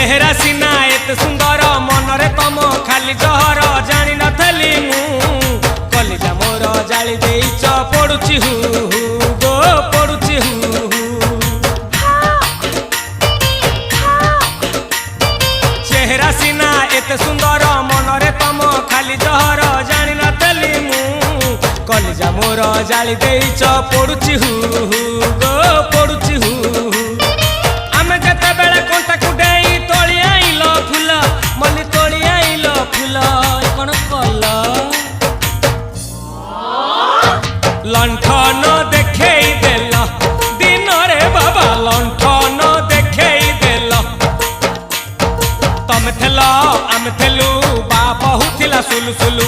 चेहरा सीना एत सुंदर मनरे तम खाली जहर जानी नथली मु कलिजा मोर जाली देइच पड़ुची हु गो पड़ुची हु चेहरा सीना एत सुंदर मनरे तम खाली जहर जानी नथली मु कलिजा मोर जाली देइच पड़ुची हु गो पड़ुची हु आमे जते बेले कोंटा कुडेई तोली आइलो फूल मली तोली आइलो फूल कोन कल लंठन देखेई देल दिन रे बाबा लंठन देखेई देल तमे थेलो आमे थेलु बाप हुथिला सुलु सुलु